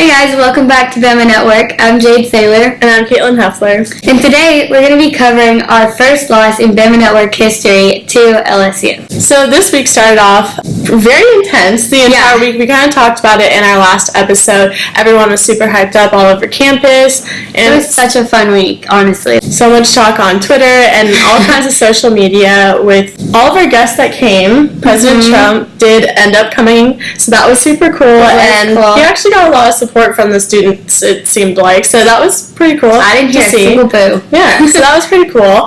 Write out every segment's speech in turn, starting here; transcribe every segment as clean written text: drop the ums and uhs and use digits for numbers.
Hey guys, welcome back to BAMA Network. I'm Jade Saylor. And I'm Caitlin Heffler. And today we're going to be covering our first loss in BAMA Network history to LSU. So this week started off very intense. The entire week, we kind of talked about it in our last episode. Everyone was super hyped up all over campus. And it was such a fun week, honestly. So much talk on Twitter and all kinds of social media with all of our guests that came. President Trump did end up coming, so that was super cool. He actually got a lot of support from the students, it seemed like, so that was pretty cool. I didn't hear a single boo. Yeah, so that was pretty cool.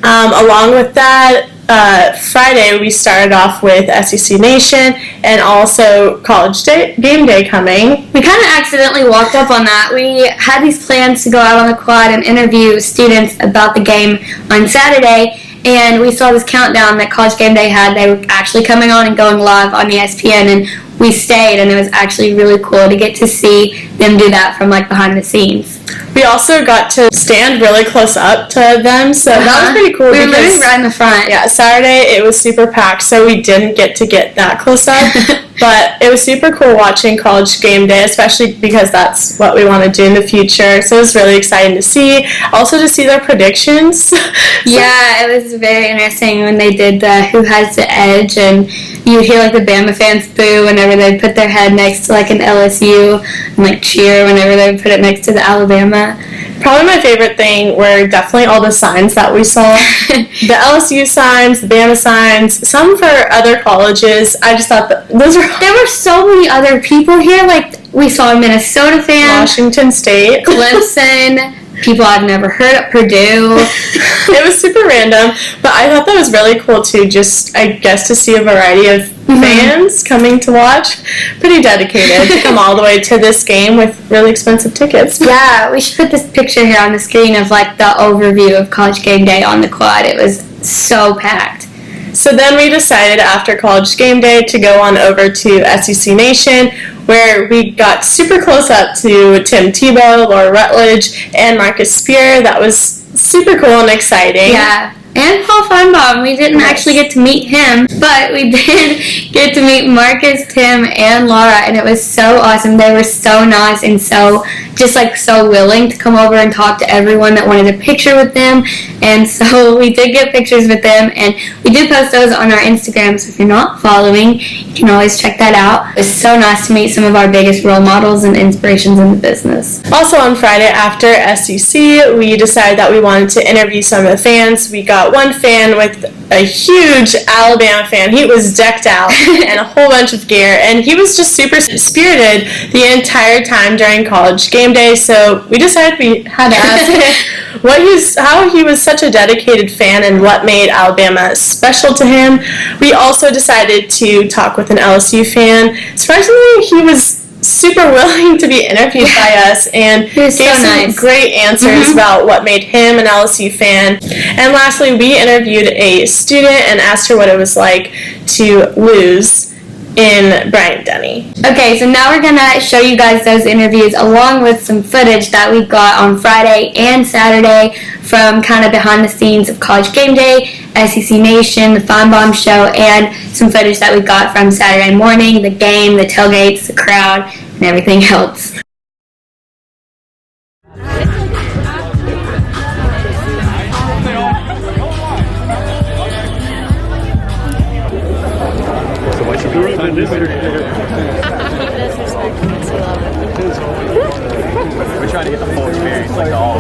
Along with that, Friday we started off with SEC Nation and also Game Day coming. We kind of accidentally walked up on that. We had these plans to go out on the quad and interview students about the game on Saturday, and we saw this countdown that College Game Day had. They were actually coming on and going live on ESPN, and we stayed, and it was actually really cool to get to see them do that from behind the scenes. We also got to stand really close up to them, so that was pretty cool. We were literally right in the front. Yeah, Saturday it was super packed, so we didn't get to get that close up. But it was super cool watching College Game Day, especially because that's what we want to do in the future. So it was really exciting to see. Also to see their predictions. Yeah, it was very interesting when they did the Who Has the Edge, and you hear the Bama fans boo whenever they put their head next to an LSU, and cheer whenever they put it next to the Alabama. Probably my favorite thing were definitely all the signs that we saw. The LSU signs, the Bama signs, some for other colleges. I just thought that those were... There were so many other people here. We saw a Minnesota fan. Washington State. Clemson. People I've never heard of, Purdue. It was super random, but I thought that was really cool too, just, I guess, to see a variety of fans coming to watch. Pretty dedicated to come all the way to this game with really expensive tickets. Yeah, we should put this picture here on the screen of the overview of College Game Day on the quad. It was so packed. So then we decided after College Game Day to go on over to SEC Nation, where we got super close up to Tim Tebow, Laura Rutledge, and Marcus Spear. That was super cool and exciting. Yeah. And Paul Feinbaum. We didn't actually get to meet him, but we did get to meet Marcus, Tim, and Laura, and it was so awesome. They were so nice and so so willing to come over and talk to everyone that wanted a picture with them. And so we did get pictures with them, and we did post those on our Instagram, so if you're not following, you can always check that out. It was so nice to meet some of our biggest role models and inspirations in the business. Also on Friday after SEC, we decided that we wanted to interview some of the fans. We got one fan with a huge Alabama fan. He was decked out in a whole bunch of gear, and he was just super spirited the entire time during College Game Day, so we decided we had to ask him how he was such a dedicated fan and what made Alabama special to him. We also decided to talk with an LSU fan. Surprisingly, he was super willing to be interviewed by us and gave some great answers about what made him an LSU fan. And lastly, we interviewed a student and asked her what it was like to lose in Bryant-Denny. Okay, so now we're going to show you guys those interviews along with some footage that we got on Friday and Saturday from kind of behind the scenes of College Game Day, SEC Nation, the Feinbaum Show, and some footage that we got from Saturday morning, the game, the tailgates, the crowd, and everything else. We're trying to get the full experience, all.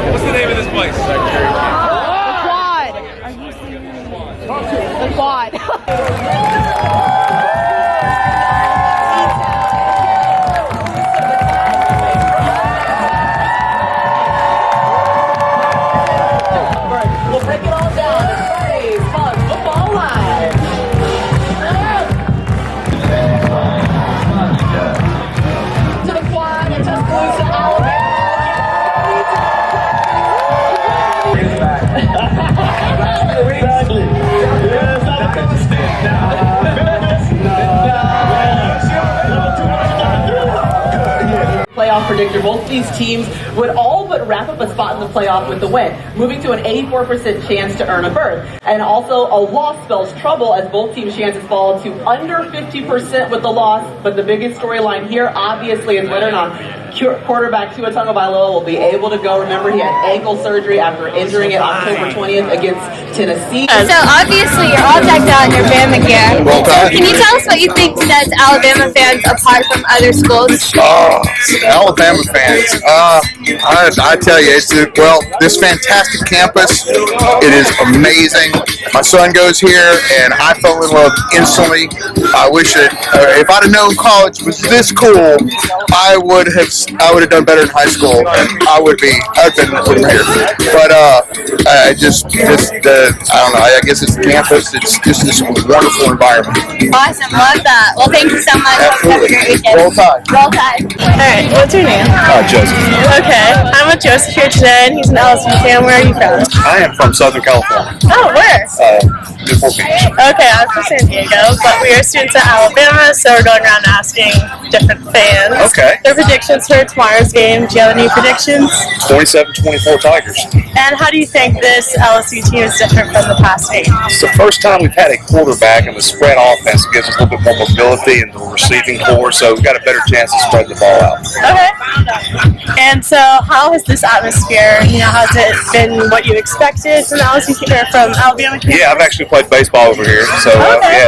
What's the name of this place? The Quad. Are you serious? The Quad. We'll break it all down. Hey, fun football live. To the Quad in Tuscaloosa, Alabama. Exactly. Yes, Alabama State now. Playoff predictor. Both these teams would all but wrap up a spot in the playoff with the win, moving to an 84% chance to earn a berth. And also, a loss spells trouble as both teams' chances fall to under 50% with the loss. But the biggest storyline here, obviously, is whether or not quarterback Tua Tagovailoa will be able to go. Remember, he had ankle surgery after injuring it October 20th against Tennessee. So obviously you're all decked out in your Bama gear. So can you tell us what you think sets Alabama fans apart from other schools? Alabama fans. I tell you, this fantastic campus. It is amazing. My son goes here, and I fell in love instantly. I wish that if I'd have known college was this cool, I would have done better in high school. I'd been from here. But I don't know. I guess it's the campus. It's just this wonderful environment. Awesome, love that. Well, thank you so much. Have a great weekend. Roll Tide. Roll Tide. Alright, what's your name? Joseph. Okay, I'm with Joseph here today, and he's an LSU fan. Where are you from? I am from Southern California. Oh, where? Newport Beach. Okay, I'm from San Diego, but we are students at Alabama, so we're going around asking different fans their predictions for tomorrow's game. Do you have any predictions? 27-24 Tigers. And how do you think this LSU team is different from the past 8? It's the first time we've had a quarterback in the spread offense that gives us a little bit more mobility in the receiving core, so we've got a better chance to spread the ball out. Okay. And so how has this atmosphere, has it been what you expected from LSU or from Alabama campus? Yeah, I've actually played baseball over here, so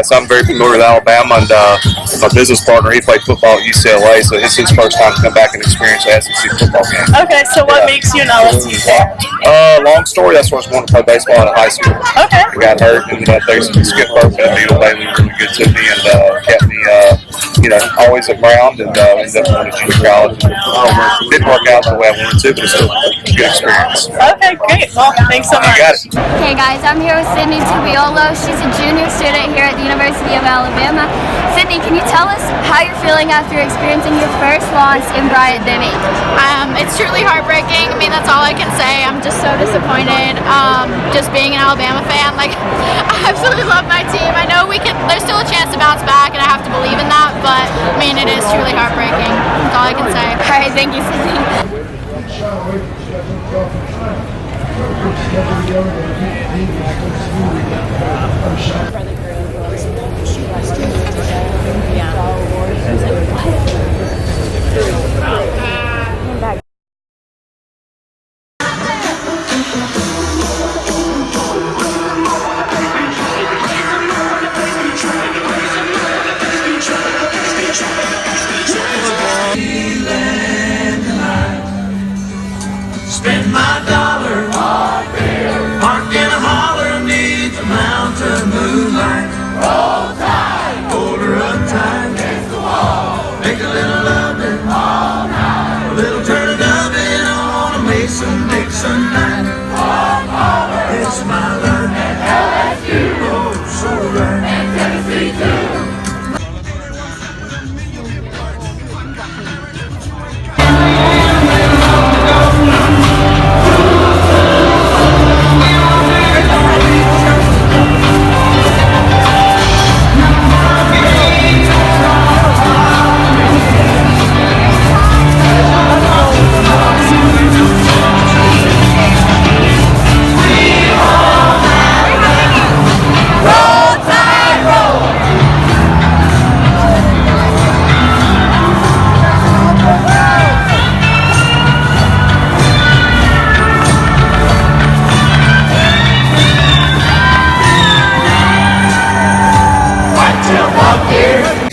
so I'm very familiar with Alabama, and my business partner, he played football at UCLA, so it's his first time to come back and experience an SEC football game. Okay, so what makes you an LSU fan? Long story, that's where I was going to play baseball out of high school. Okay. I got hurt, and Skip Burke and Beetle Bailey were really good to me, and kept me, always around, and ended up going to junior college. It didn't work out the way I wanted to, but it's still a good experience. Okay, great. Well, thanks so much. You got it. Okay guys, I'm here with Sydney Tubiolo. She's a junior student here at the University of Alabama. Sydney, can you tell us how you're feeling after experiencing your first loss in Bryant-Denny? It's truly heartbreaking. I mean, that's all I can say. I'm just so disappointed. Just being an Alabama fan, I absolutely love my team. I know there's still a chance to bounce back, and I have to believe in that, but I mean, it is truly heartbreaking. That's all I can say. All right, thank you, Sydney. Spend my dollar, park in a holler, neath the mountain moonlight. Roll Tide, order up tight, make a little loving all night. A little turn loving on a Mason-Dixon night. It's my life, LSU, oh, so right. And Tennessee too.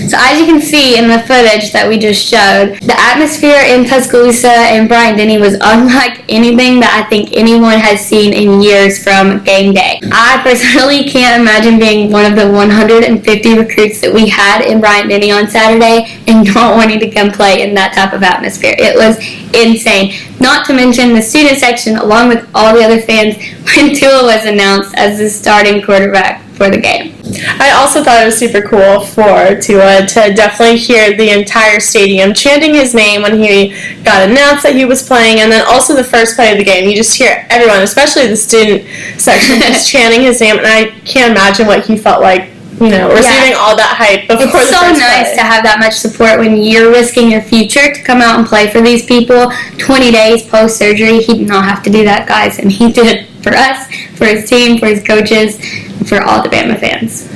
So as you can see in the footage that we just showed, the atmosphere in Tuscaloosa and Bryant-Denny was unlike anything that I think anyone has seen in years from game day. I personally can't imagine being one of the 150 recruits that we had in Bryant-Denny on Saturday and not wanting to come play in that type of atmosphere. It was insane. Not to mention the student section, along with all the other fans, when Tua was announced as the starting quarterback for the game. I also thought it was super cool for Tua to definitely hear the entire stadium chanting his name when he got announced that he was playing, and then also the first play of the game. You just hear everyone, especially the student section, just chanting his name, and I can't imagine what he felt like receiving all that hype before it's the so first nice play. to have that much support when you're risking your future to come out and play for these people 20 days post-surgery. He did not have to do that, guys, and he did it for us, for his team, for his coaches, and for all the Bama fans.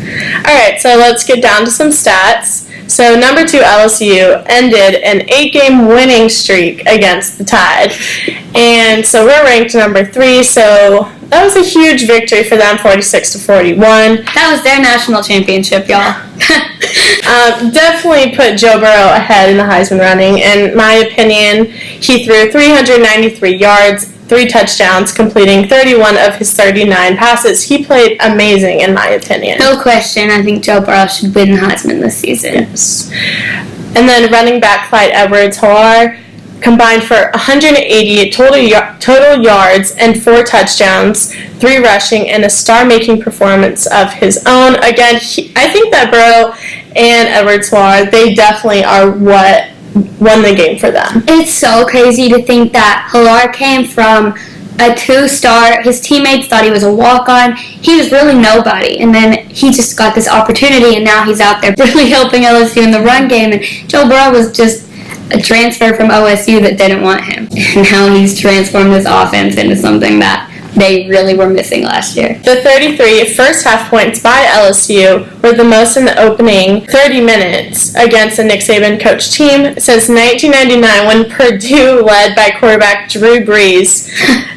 All right, so let's get down to some stats. So number 2, LSU ended an 8-game winning streak against the Tide. And so we're ranked number 3, so that was a huge victory for them, 46-41. That was their national championship, y'all. Definitely put Joe Burrow ahead in the Heisman running. In my opinion, he threw 393 yards, 3 touchdowns, completing 31 of his 39 passes. He played amazing, in my opinion. No question, I think Joe Burrow should win the Heisman this season. Yes. And then running back Clyde Edwards-Helaire combined for 180 total yards and 4 touchdowns, 3 rushing, and a star-making performance of his own. Again, I think that Burrow and Edwards-Helaire, they definitely are what won the game for them. It's so crazy to think that Helaire came from a 2-star. His teammates thought he was a walk-on. He was really nobody, and then he just got this opportunity, and now he's out there really helping LSU in the run game, and Joe Burrow was just a transfer from OSU that didn't want him. And now he's transformed this offense into something that they really were missing last year. The 33 first-half points by LSU were the most in the opening 30 minutes against a Nick Saban-coached team since 1999 when Purdue, led by quarterback Drew Brees,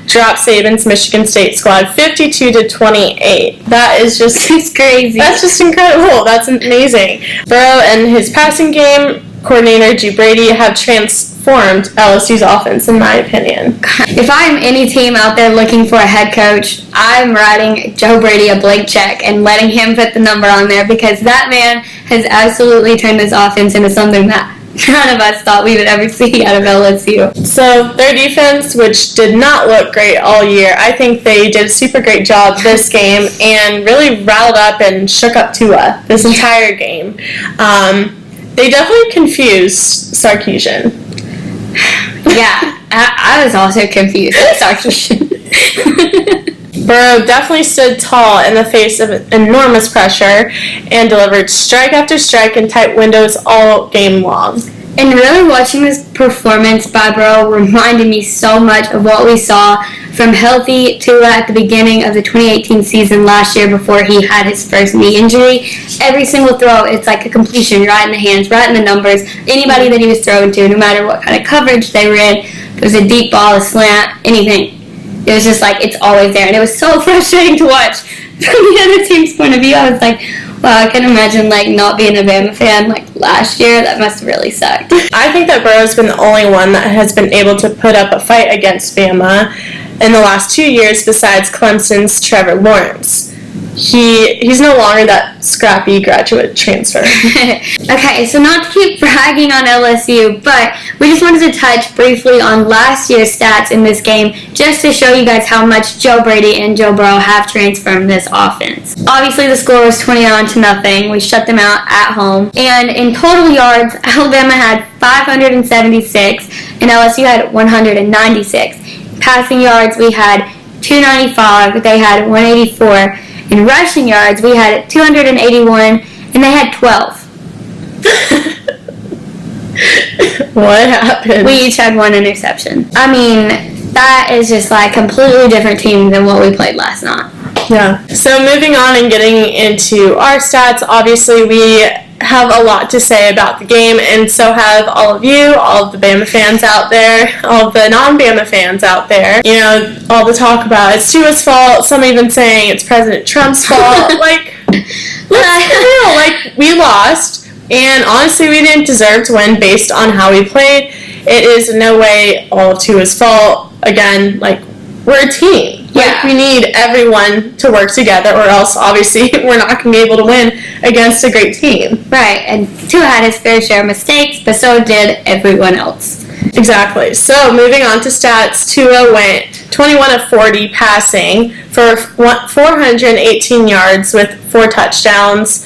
dropped Saban's Michigan State squad 52-28. That is just It's crazy. That's just incredible. That's amazing. Burrow and his passing game coordinator G. Brady have transformed LSU's offense, in my opinion. If I'm any team out there looking for a head coach, I'm writing Joe Brady a blank check and letting him put the number on there, because that man has absolutely turned this offense into something that none of us thought we would ever see out of LSU. So their defense, which did not look great all year, I think they did a super great job this game and really riled up and shook up Tua this entire game. They definitely confused Sarkisian. Yeah, I was also confused with Sarkisian. Burrow definitely stood tall in the face of enormous pressure and delivered strike after strike in tight windows all game long. And really watching this performance by Burrow reminded me so much of what we saw from healthy Tua at the beginning of the 2018 season last year before he had his first knee injury. Every single throw, it's like a completion right in the hands, right in the numbers. Anybody that he was throwing to, no matter what kind of coverage they were in, if it was a deep ball, a slant, anything. It was just like, it's always there. And it was so frustrating to watch from the other team's point of view. I was like, wow, I can imagine not being a Bama fan last year. That must have really sucked. I think that Burrow's been the only one that has been able to put up a fight against Bama in the last 2 years besides Clemson's Trevor Lawrence. He's no longer that scrappy graduate transfer. Okay, so not to keep bragging on LSU, but we just wanted to touch briefly on last year's stats in this game just to show you guys how much Joe Brady and Joe Burrow have transformed this offense. Obviously, the score was 29-0. We shut them out at home. And in total yards, Alabama had 576 and LSU had 196. Passing yards, we had 295. They had 184. In rushing yards, we had 281, and they had 12. What happened? We each had 1 interception. I mean, that is just completely different team than what we played last night. Yeah. So moving on and getting into our stats, obviously we have a lot to say about the game, and so have all of you, all of the Bama fans out there, all of the non-Bama fans out there. All the talk about it's Tua's fault, some even saying it's President Trump's fault. Let's be real, we lost, and honestly we didn't deserve to win based on how we played. It is in no way all of Tua's fault. Again, we're a team. We need everyone to work together, or else obviously we're not going to be able to win against a great team. Right, and Tua had his fair share of mistakes, but so did everyone else. Exactly. So moving on to stats, Tua went 21 of 40 passing for 418 yards with 4 touchdowns.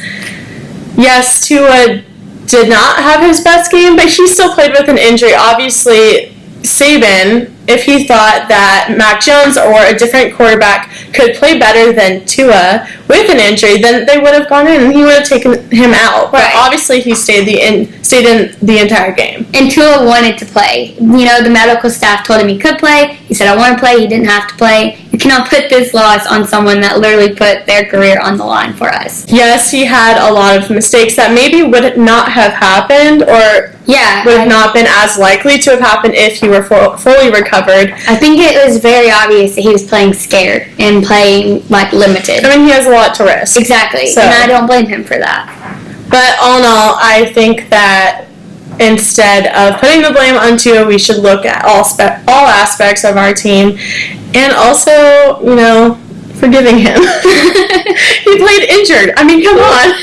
Yes, Tua did not have his best game, but he still played with an injury. Obviously, Saban if he thought that Mac Jones or a different quarterback could play better than Tua with an injury, then they would have gone in and he would have taken him out. But Right. obviously he stayed in the entire game. And Tua wanted to play. You know, the medical staff told him he could play. He said, I want to play. He didn't have to play. You cannot put this loss on someone that literally put their career on the line for us. Yes, he had a lot of mistakes that maybe would not have happened or Yeah. would have not been as likely to have happened if he were fully recovered. I think it was very obvious that he was playing scared and playing, like, limited. I mean, he has a lot to risk. Exactly. So- And I don't blame him for that. But all in all, I think that instead of putting the blame on Tua, we should look at all aspects of our team and also, you know, forgiving him. He played injured. I mean, come on.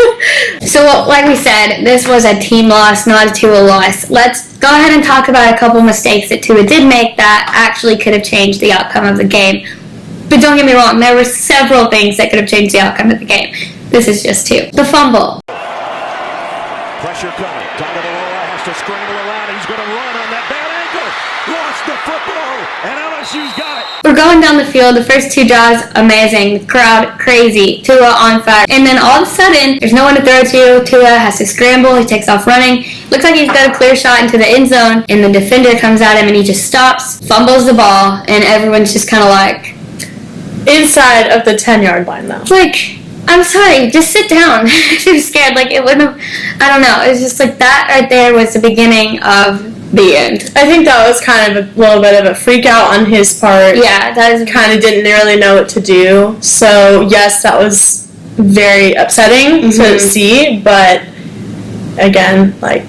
So, like we said, this was a team loss, not a Tua loss. Let's go ahead and talk about a couple mistakes that Tua did make that actually could have changed the outcome of the game. But don't get me wrong, there were several things that could have changed the outcome of the game. This is just two. The fumble. Pressure coming. Tagovailoa has to scramble around. He's going to run on that bad ankle. Lost the football, and LSU's got it. We're going down the field. The first two drives, amazing. The crowd, crazy. Tua on fire. And then all of a sudden, there's no one to throw to. Tua has to scramble. He takes off running. Looks like he's got a clear shot into the end zone. And the defender comes at him and he just stops, fumbles the ball, and everyone's just kind of like... Inside of the 10-yard line, though. Like, I'm sorry, just sit down. If you're scared, like, it wouldn't have... I don't know. It was just like that right there was the beginning of the end. I think that was kind of a little bit of a freak out on his part. Yeah, that is... Kind of didn't really know what to do. So, yes, that was very upsetting to see, but again, like,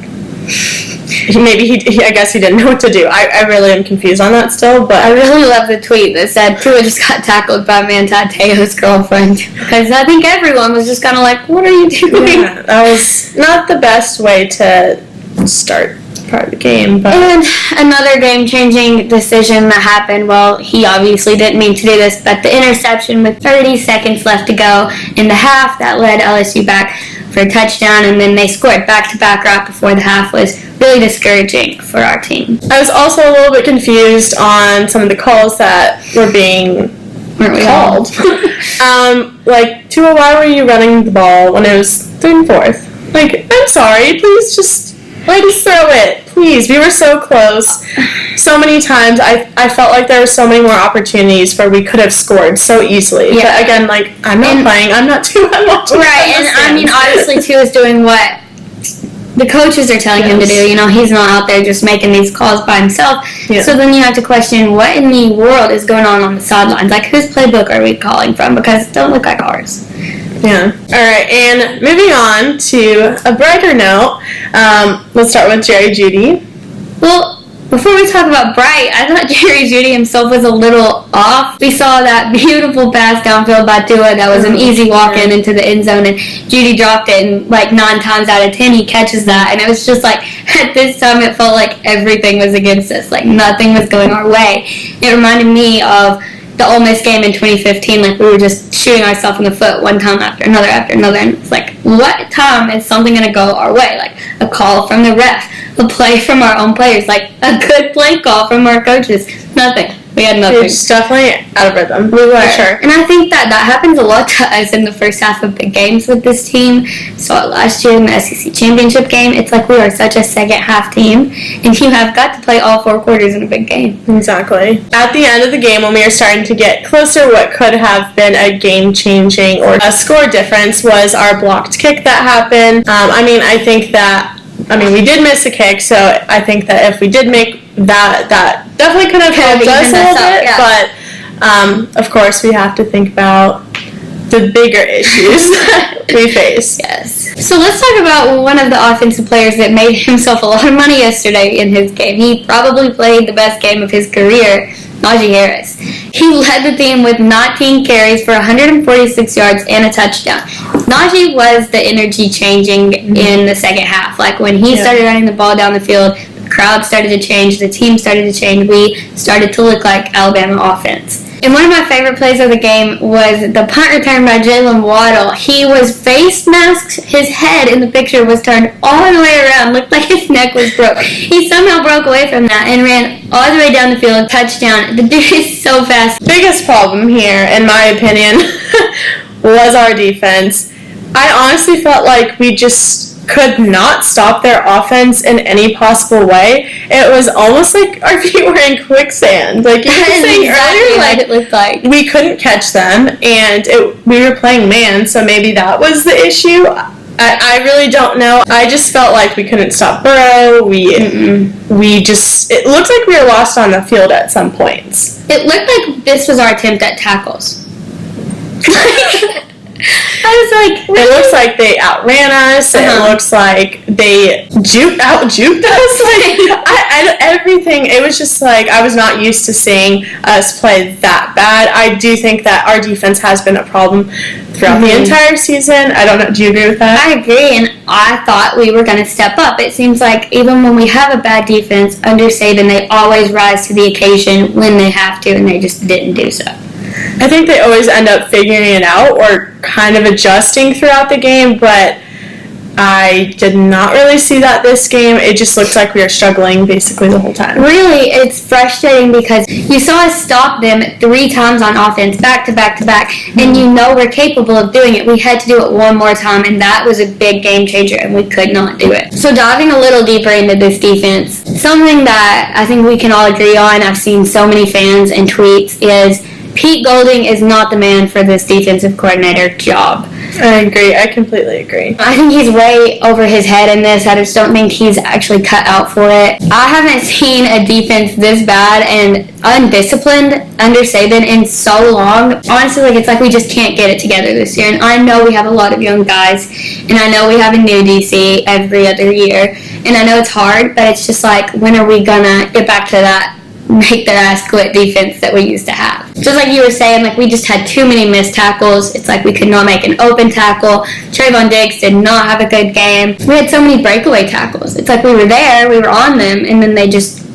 maybe I guess he didn't know what to do. I really am confused on that still, but I really love the tweet that said Tua just got tackled by Manti Te'o's girlfriend. Because I think everyone was just kind of like, what are you doing? yeah, that was not the best way to start part of the game. But And another game-changing decision that happened, well, he obviously didn't mean to do this, but the interception with 30 seconds left to go in the half, that led LSU back for a touchdown, and then they scored back-to-back right before the half was really discouraging for our team. I was also a little bit confused on some of the calls that were being Weren't we all? called. Like, Tua, why were you running the ball when it was 3rd and 4th? Like, I'm sorry, please just throw it. Please, we were so close. So many times, I felt like there were so many more opportunities where we could have scored so easily. Yeah. But again, like, I'm not playing, I'm not Tua, I'm watching. Right, and I mean, obviously, Tua is doing what the coaches are telling him to do. You know, he's not out there just making these calls by himself. Yeah. So then you have to question what in the world is going on the sidelines. Like, whose playbook are we calling from? Because it don't look like ours. Yeah. Alright, and moving on to a brighter note, let's start with Jerry Jeudy. Well, before we talk about Bright, I thought Jerry Jeudy himself was a little off. We saw that beautiful pass downfield by Tua that was an easy walk-in into the end zone, and Jeudy dropped it, and like 9 times out of 10 he catches that, and it was just like, at this time it felt like everything was against us, like nothing was going our way. It reminded me of the Ole Miss game in 2015, like we were just shooting ourselves in the foot one time after another, and it's like, what time is something going to go our way? Like a call from the ref, a play from our own players, like a good play call from our coaches. Nothing. We had nothing. It's definitely out of rhythm. We were. For sure. And I think that happens a lot to us in the first half of big games with this team. Saw it last year in the SEC championship game. It's like we are such a second half team, and you have got to play all 4 quarters in a big game. Exactly. At the end of the game, when we were starting to get closer, what could have been a game-changing or a score difference was our blocked kick that happened. We did miss a kick, so I think that if we did make that definitely could have helped us a little bit. Yeah. But of course, we have to think about the bigger issues that we face. Yes. So let's talk about one of the offensive players that made himself a lot of money yesterday in his game. He probably played the best game of his career, Najee Harris. He led the team with 19 carries for 146 yards and a touchdown. Najee was the energy changing in the second half. Like when he started running the ball down the field, the crowd started to change, the team started to change, we started to look like Alabama offense. And one of my favorite plays of the game was the punt return by Jalen Waddle. He was face masked. His head in the picture was turned all the way around. Looked like his neck was broke. He somehow broke away from that and ran all the way down the field. Touchdown. The dude is so fast. Biggest problem here, in my opinion, was our defense. I honestly felt like we just could not stop their offense in any possible way. It was almost like our feet were in quicksand. Like you were saying exactly earlier, what it looked like. we couldn't catch them, and we were playing man, so maybe that was the issue. I really don't know. I just felt like we couldn't stop Burrow. We just, it looked like we were lost on the field at some points. It looked like this was our attempt at tackles. I was like, really? It looks like they outran us. It looks like they out-juked us. Like, everything. It was just like, I was not used to seeing us play that bad. I do think that our defense has been a problem throughout the entire season. I don't know. Do you agree with that? I agree, and I thought we were going to step up. It seems like even when we have a bad defense under Saban, they always rise to the occasion when they have to, and they just didn't do so. I think they always end up figuring it out or kind of adjusting throughout the game, but I did not really see that this game. It just looked like we were struggling basically the whole time. Really, it's frustrating because you saw us stop them 3 times on offense, back to back to back, and you know we're capable of doing it. We had to do it one more time, and that was a big game changer, and we could not do it. So diving a little deeper into this defense, something that I think we can all agree on, I've seen so many fans and tweets, is Pete Golding is not the man for this defensive coordinator job. I agree. I completely agree. I think he's way over his head in this. I just don't think he's actually cut out for it. I haven't seen a defense this bad and undisciplined under Saban in so long. Honestly, it's like we just can't get it together this year. And I know we have a lot of young guys, and I know we have a new DC every other year. And I know it's hard, but it's just like, when are we gonna get back to that make their ass quit defense that we used to have? Just like you were saying, like, we just had too many missed tackles. It's like we could not make an open tackle. Trayvon Diggs did not have a good game. We had so many breakaway tackles. It's like we were there, we were on them, and then they just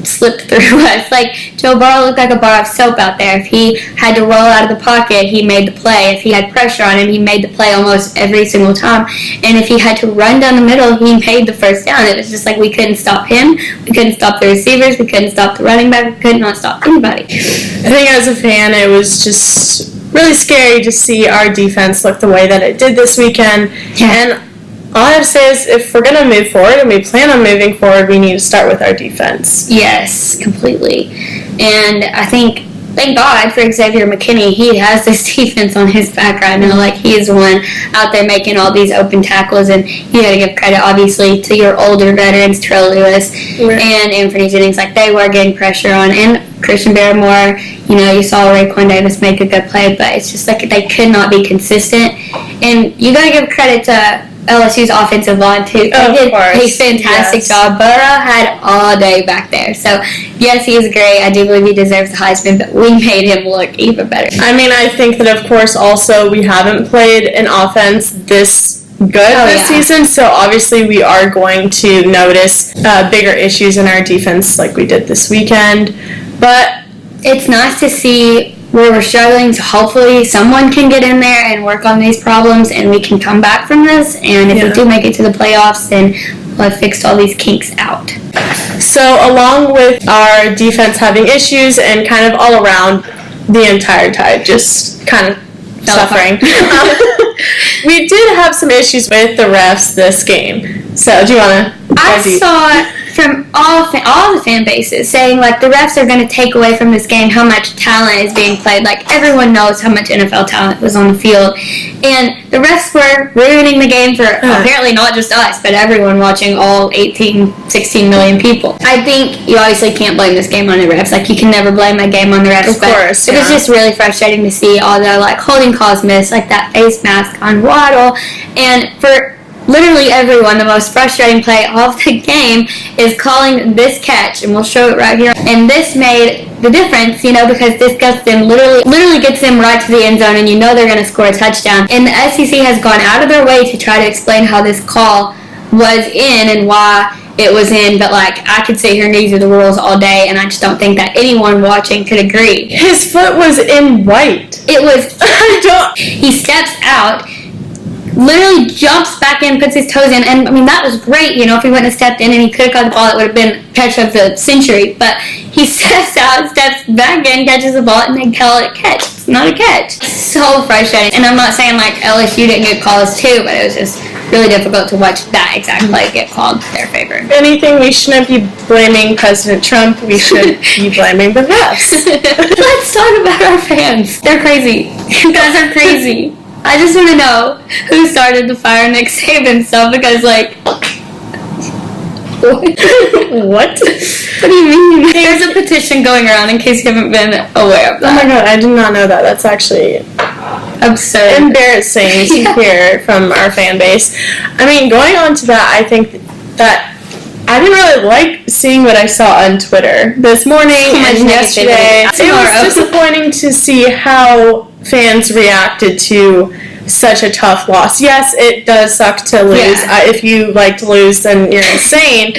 slipped through us. Like, Joe Burrow looked like a bar of soap out there. If he had to roll out of the pocket, he made the play. If he had pressure on him, he made the play almost every single time. And if he had to run down the middle, he made the first down. It was just like we couldn't stop him. We couldn't stop the receivers. We couldn't stop the running back. We could not stop anybody. I think as a fan, it was just really scary to see our defense look the way that it did this weekend. Yeah. And all I have to say is, if we're going to move forward, and we plan on moving forward, we need to start with our defense. Yes, completely. And I think, thank God for Xavier McKinney. He has this defense on his back right now. Like, he is the one out there making all these open tackles. And you got to give credit, obviously, to your older veterans, Terrell Lewis and Anthony Jennings. Like, they were getting pressure on. And Christian Barrymore, you saw Raekwon Davis make a good play. But it's just like they could not be consistent. And you got to give credit to LSU's offensive line, too. They did a fantastic job. Burrow had all day back there. So, yes, he is great. I do believe he deserves the Heisman, but we made him look even better. I mean, I think that, of course, also we haven't played an offense this good this season, so obviously we are going to notice bigger issues in our defense like we did this weekend. But it's nice to see where we're struggling, so hopefully someone can get in there and work on these problems and we can come back from this. And if we do make it to the playoffs, then we'll have fixed all these kinks out. So along with our defense having issues and kind of all around the entire Tide just kind of suffering, we did have some issues with the refs this game. So do you want to? I saw from all the fan bases saying, like, the refs are going to take away from this game how much talent is being played. Like, everyone knows how much NFL talent was on the field. And the refs were ruining the game for apparently not just us, but everyone watching, all 16 million people. I think you obviously can't blame this game on the refs. Like, you can never blame a game on the refs. Of course, It was just really frustrating to see all the, like, holding calls missed, like that face mask on Waddle. And for literally everyone, the most frustrating play of the game is calling this catch, and we'll show it right here. And this made the difference, because this gets them literally gets them right to the end zone, and they're going to score a touchdown. And the SEC has gone out of their way to try to explain how this call was in and why it was in, but like I could sit here and read through the rules all day, and I just don't think that anyone watching could agree. His foot was in white. It was. I don't. He steps out, literally jumps back in, puts his toes in, and I mean that was great. You know, if he wouldn't have stepped in and he could have caught the ball, it would have been catch of the century. But he steps out, steps back in, catches the ball, and they call it a catch. It's not a catch. So frustrating. And I'm not saying like LSU didn't get calls too, but it was just really difficult to watch that exact play get called in their favor. If anything, we shouldn't be blaming President Trump. We should be blaming the refs. Let's talk about our fans. They're crazy. You guys are crazy. I just want to know who started the fire Nick Saban stuff because, like, What? What do you mean? There's a petition going around in case you haven't been aware of that. Oh my god, I did not know that. That's actually absurd. Embarrassing to hear from our fan base. I mean, going on to that, I think that I didn't really like seeing what I saw on Twitter this morning and yesterday. It was disappointing to see how fans reacted to such a tough loss. Yes, it does suck to lose. Yeah. If you like to lose, then you're insane.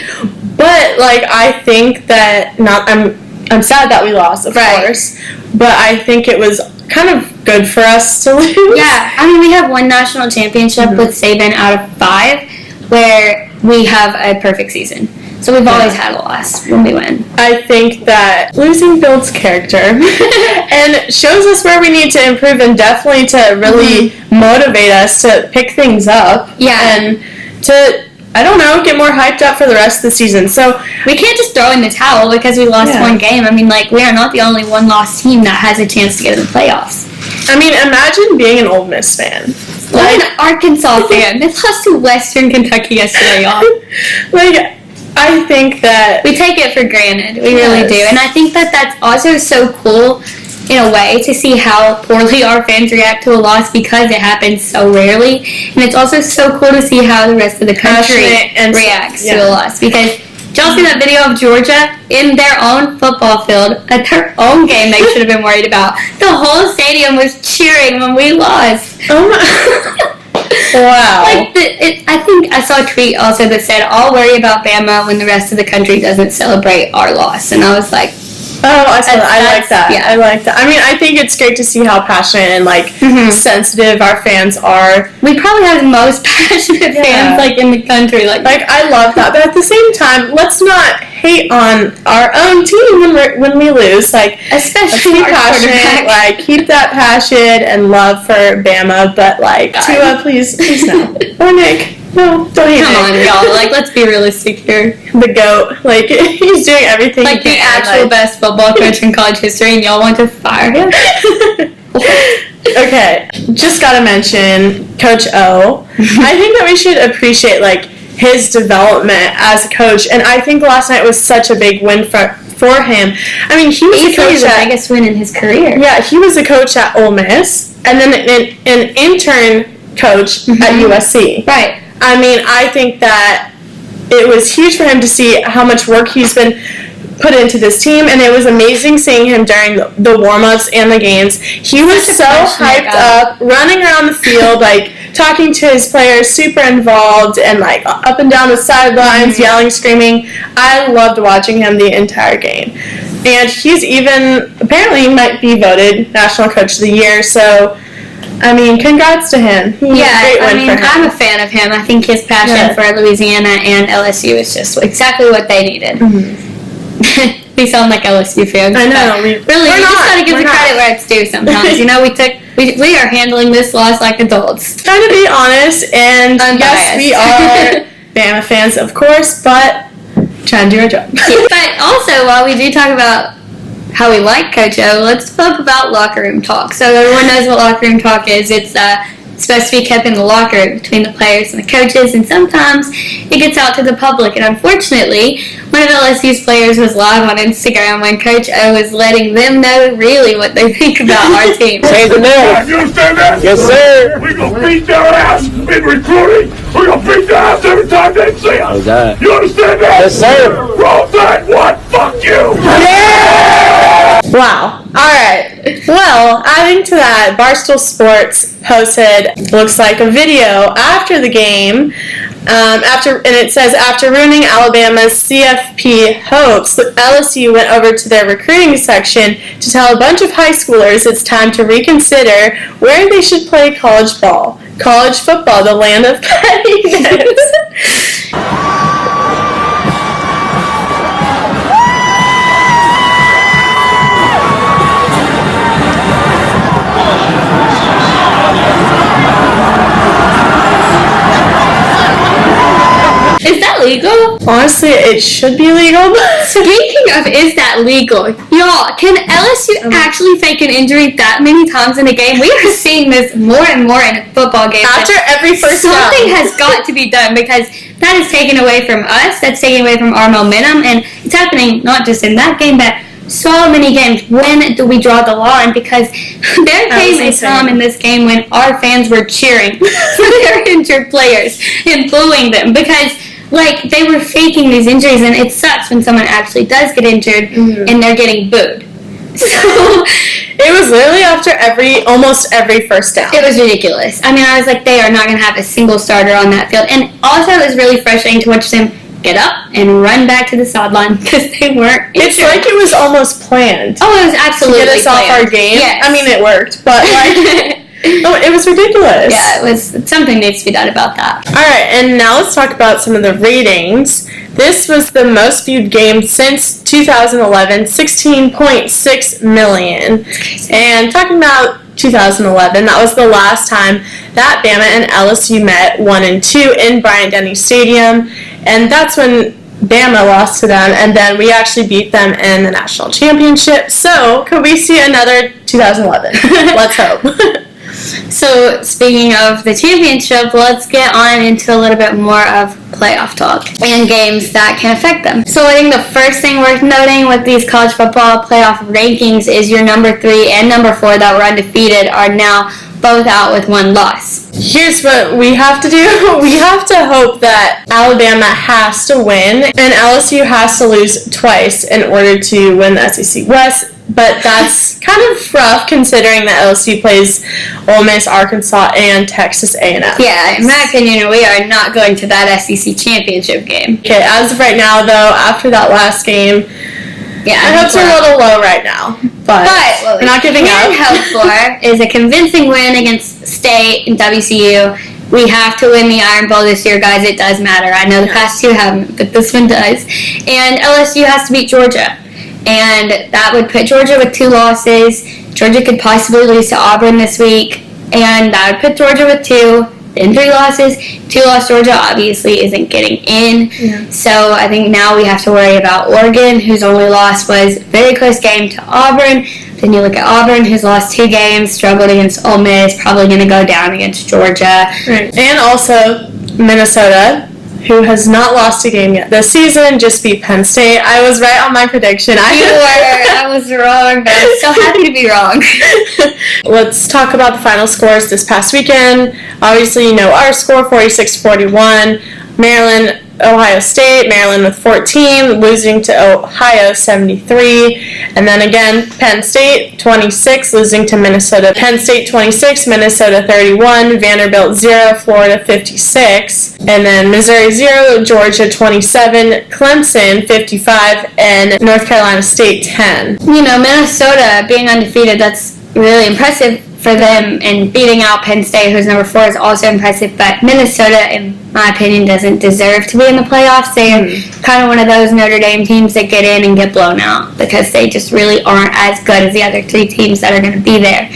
But like, I think that I'm sad that we lost, of course. But I think it was kind of good for us to lose. Yeah, I mean, we have one national championship with Saban out of 5, where we have a perfect season. So we've always had a loss when we win. I think that losing builds character and shows us where we need to improve, and definitely to really motivate us to pick things up. Yeah. And to, I don't know, get more hyped up for the rest of the season. So we can't just throw in the towel because we lost one game. I mean, like, we are not the only one-loss team that has a chance to get in the playoffs. I mean, imagine being an Ole Miss fan. Like an Arkansas fan. They lost to Western Kentucky yesterday, y'all. Like, I think that we take it for granted. We really do. And I think that that's also so cool in a way to see how poorly our fans react to a loss because it happens so rarely. And it's also so cool to see how the rest of the country reacts to a loss. Because did y'all see that video of Georgia in their own football field at their own game they should have been worried about? The whole stadium was cheering when we lost. Oh my. Wow. Like I think I saw a tweet also that said, "I'll worry about Bama when the rest of the country doesn't celebrate our loss." And I was like, oh, I saw that. I like that. Yeah. I like that. I mean, I think it's great to see how passionate and like sensitive our fans are. We probably have the most passionate fans like in the country. Like I love that. But at the same time, let's not hate on our own team when we lose. Like, especially let's be passionate. Like, keep that passion and love for Bama. But like, Tua, please no. Or Nick. No, don't hate Come Nick. on, y'all. Like, let's be realistic here. The GOAT. Like, he's doing everything like he the can. actual best football coach in college history, and y'all want to fire him? Okay, just gotta mention Coach O. I think that we should appreciate like his development as a coach, and I think last night was such a big win for him. I mean, he was a coach the biggest win in his career. Yeah, he was a coach at Ole Miss, and then an intern coach at USC. Right. I mean, I think that it was huge for him to see how much work he's been put into this team, and it was amazing seeing him during the warm-ups and the games. He was so hyped up, running around the field, like talking to his players, super involved, and like up and down the sidelines, yelling, screaming. I loved watching him the entire game. And he's even, apparently he might be voted National Coach of the Year, so I mean, congrats to him. I'm a fan of him. I think his passion for Louisiana and LSU is just exactly what they needed. We sound like LSU fans. I know. Really, you just gotta give the credit where it's due sometimes. You know, we are handling this loss like adults. Trying to be honest, and unbiased. Yes, we are Bama fans, of course, but trying to do our job. But also, while we do talk about how we like Coach O, let's talk about locker room talk. So everyone knows what locker room talk is. It's supposed to be kept in the locker room between the players and the coaches, and sometimes it gets out to the public. And unfortunately, one of LSU's players was live on Instagram when Coach O was letting them know really what they think about our team. Say the name. You understand that? Yes, sir. We're going to beat their ass in recruiting. We're going to beat their ass every time they see us. Okay. You understand that? Yes, sir. Wrong thing. What? Fuck you. Yeah! Wow. All right. Well, adding to that, Barstool Sports posted, looks like a video after the game. And it says, after ruining Alabama's CFP hopes, LSU went over to their recruiting section to tell a bunch of high schoolers it's time to reconsider where they should play college ball. College football, the land of pettiness. Is that legal? Honestly, it should be legal. Speaking of, is that legal? Y'all, can LSU actually fake an injury that many times in a game? We are seeing this more and more in football games. After every first something down. has got to be done, because that is taken away from us. That's taken away from our momentum, and it's happening not just in that game, but so many games. When do we draw the line? Because there came a time in this game when our fans were cheering for their injured players and booing them, because like they were faking these injuries, and it sucks when someone actually does get injured and they're getting booed. So it was literally after almost every first down. It was ridiculous. I mean, I was like, they are not going to have a single starter on that field. And also, it was really frustrating to watch them get up and run back to the sideline because they weren't. It's like it was almost planned. Oh, it was absolutely to get us planned. off our game. Yes. I mean, it worked, but like. Oh, it was ridiculous. Yeah, something needs to be done about that. Alright, and now let's talk about some of the ratings. This was the most viewed game since 2011, 16.6 million. And talking about 2011, that was the last time that BAMA and LSU met 1-2 in Bryant-Denny Stadium. And that's when BAMA lost to them, and then we actually beat them in the national championship. So, could we see another 2011? Let's hope. So, speaking of the championship, let's get on into a little bit more of playoff talk and games that can affect them. So, I think the first thing worth noting with these college football playoff rankings is your number 3 and number 4 that were undefeated are now both out with one loss. Here's what we have to do. We have to hope that Alabama has to win and LSU has to lose twice in order to win the SEC West. But that's kind of rough considering that LSU plays Ole Miss, Arkansas, and Texas A&M. Yeah, in my opinion, we are not going to that SEC championship game. Okay, as of right now, though, after that last game, yeah, our hopes are a little low right now. But what we're not giving up. What we can hope for is a convincing win against State and WCU. We have to win the Iron Bowl this year, guys. It does matter. I know the past two haven't, but this one does. And LSU has to beat Georgia. And that would put Georgia with 2 losses. Georgia could possibly lose to Auburn this week. And that would put Georgia with 2. Then 3 losses. 2-loss Georgia obviously isn't getting in. Yeah. So I think now we have to worry about Oregon, whose only loss was a very close game to Auburn. Then you look at Auburn, who's lost 2 games, struggled against Ole Miss, probably going to go down against Georgia. Right. And also Minnesota, who has not lost a game yet this season, just beat Penn State. I was right on my prediction. You were. I was wrong, but I'm so happy to be wrong. Let's talk about the final scores this past weekend. Obviously, you know our score, 46-41. Maryland, Ohio State, Maryland with 14, losing to Ohio 73. And then again, Penn State 26, losing to Minnesota. Penn State 26, Minnesota 31, Vanderbilt 0, Florida 56. And then Missouri 0, Georgia 27, Clemson 55, and North Carolina State 10. You know, Minnesota being undefeated, that's really impressive for them, and beating out Penn State, who's number 4, is also impressive. But Minnesota, in my opinion, doesn't deserve to be in the playoffs. They're kind of one of those Notre Dame teams that get in and get blown out because they just really aren't as good as the other 3 teams that are going to be there.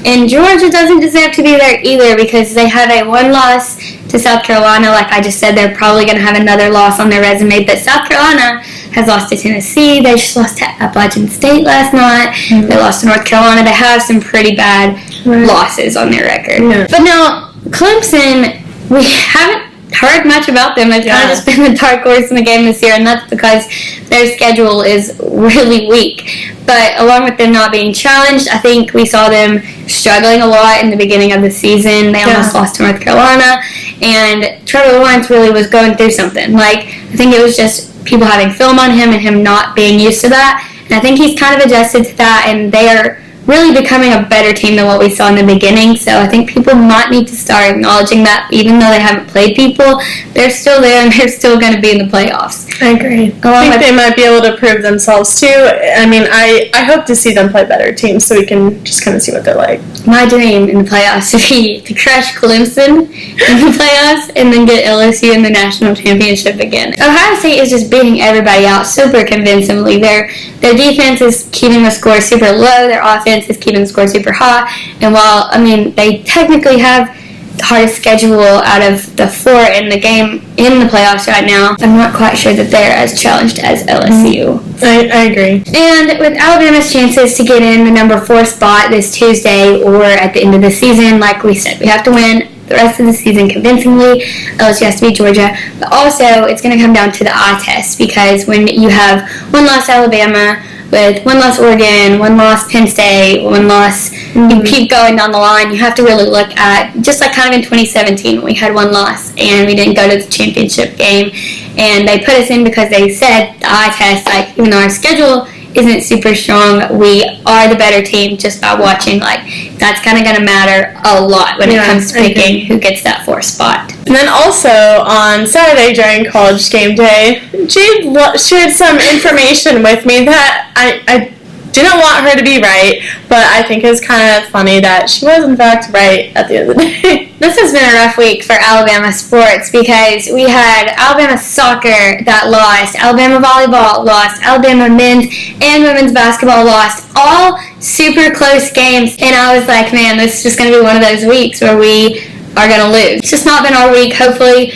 And Georgia doesn't deserve to be there either because they have a 1 loss to South Carolina. Like I just said, they're probably going to have another loss on their resume. But South Carolina has lost to Tennessee. They just lost to Appalachian State last night. They lost to North Carolina. They have some pretty bad losses on their record. But now, Clemson, we haven't heard much about them. They've kind of just been the dark horse in the game this year, and that's because their schedule is really weak. But along with them not being challenged, I think we saw them struggling a lot in the beginning of the season. They almost lost to North Carolina, and Trevor Lawrence really was going through something. Like, I think it was just people having film on him and him not being used to that. And I think he's kind of adjusted to that, and they are really becoming a better team than what we saw in the beginning. So I think people might need to start acknowledging that even though they haven't played people, they're still there and they're still going to be in the playoffs. I agree. I think they might be able to prove themselves too. I mean, I hope to see them play better teams so we can just kind of see what they're like. My dream in the playoffs would be to crush Clemson in the playoffs and then get LSU in the national championship again. Ohio State is just beating everybody out super convincingly. Their defense is keeping the score super low. Their offense is keeping the score super high. And while, I mean, they technically have the hardest schedule out of the four in the game in the playoffs right now, I'm not quite sure that they're as challenged as LSU. I agree. And with Alabama's chances to get in the number 4 spot this Tuesday or at the end of the season, like we said, we have to win the rest of the season convincingly. LSU has to beat Georgia. But also, it's going to come down to the eye test, because when you have one loss Alabama with one loss Oregon, one loss Penn State, one loss, you keep going down the line, you have to really look at, just like kind of in 2017, we had one loss and we didn't go to the championship game, and they put us in because they said the eye test, like, even though our schedule isn't super strong, we are the better team just by watching. Like, that's kind of going to matter a lot when it comes to picking who gets that 4th spot. And then also on Saturday during college game day, Jade shared some information with me that I didn't want her to be right, but I think it's kind of funny that she was in fact right at the end of the day. This has been a rough week for Alabama sports, because we had Alabama soccer that lost, Alabama volleyball lost, Alabama men's and women's basketball lost, all super close games, and I was like, man, this is just going to be one of those weeks where we are going to lose. It's just not been our week. Hopefully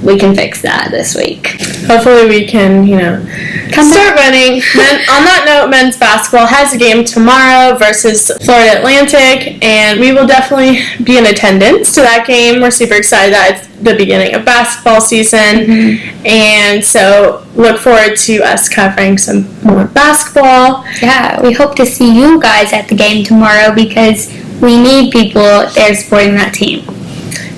we can fix that this week. Hopefully we can, start winning. On that note, men's basketball has a game tomorrow versus Florida Atlantic, and we will definitely be in attendance to that game. We're super excited that it's the beginning of basketball season, and so look forward to us covering some more basketball. Yeah, we hope to see you guys at the game tomorrow, because we need people there supporting that team.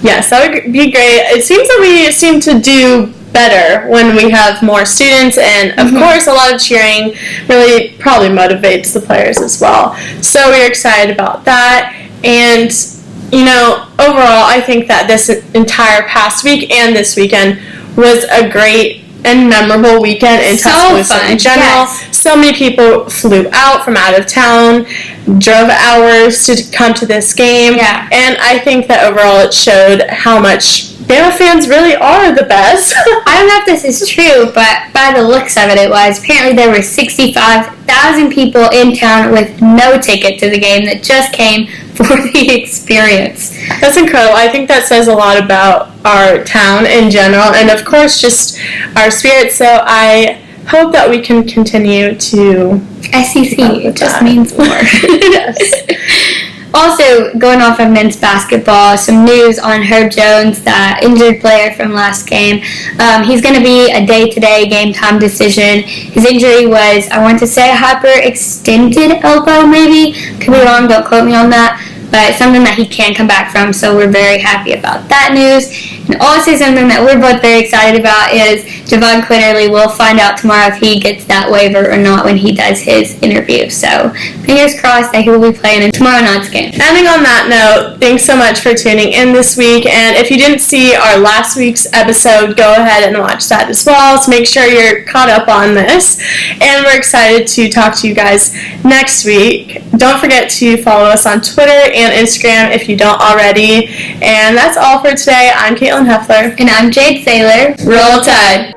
Yes, that would be great. It seems that we seem to do better when we have more students, and of course a lot of cheering really probably motivates the players as well. So we're excited about that, and overall I think that this entire past week and this weekend was a great and memorable weekend in Tuscaloosa in general. Yes. So many people flew out from out of town, drove hours to come to this game, and I think that overall it showed how much Bama fans really are the best. I don't know if this is true, but by the looks of it, it was. Apparently there were 65,000 people in town with no ticket to the game that just came for the experience. That's incredible. I think that says a lot about our town in general, and of course just our spirit. So I hope that we can continue to SEC. It just means more. Yes. Also, going off of men's basketball, some news on Herb Jones, that injured player from last game. He's going to be a day-to-day game time decision. His injury was, I want to say, a hyperextended elbow, maybe. Could be wrong, don't quote me on that. But something that he can come back from, so we're very happy about that news. And also something that we're both very excited about is Javon Quinterly. We'll find out tomorrow if he gets that waiver or not when he does his interview. So fingers crossed that he will be playing in tomorrow night's game. Ending on that note, thanks so much for tuning in this week. And if you didn't see our last week's episode, go ahead and watch that as well to make sure you're caught up on this. And we're excited to talk to you guys next week. Don't forget to follow us on Twitter and Instagram if you don't already. And that's all for today. I'm Caitlin Heffler. And I'm Jade Saylor. Roll Tide.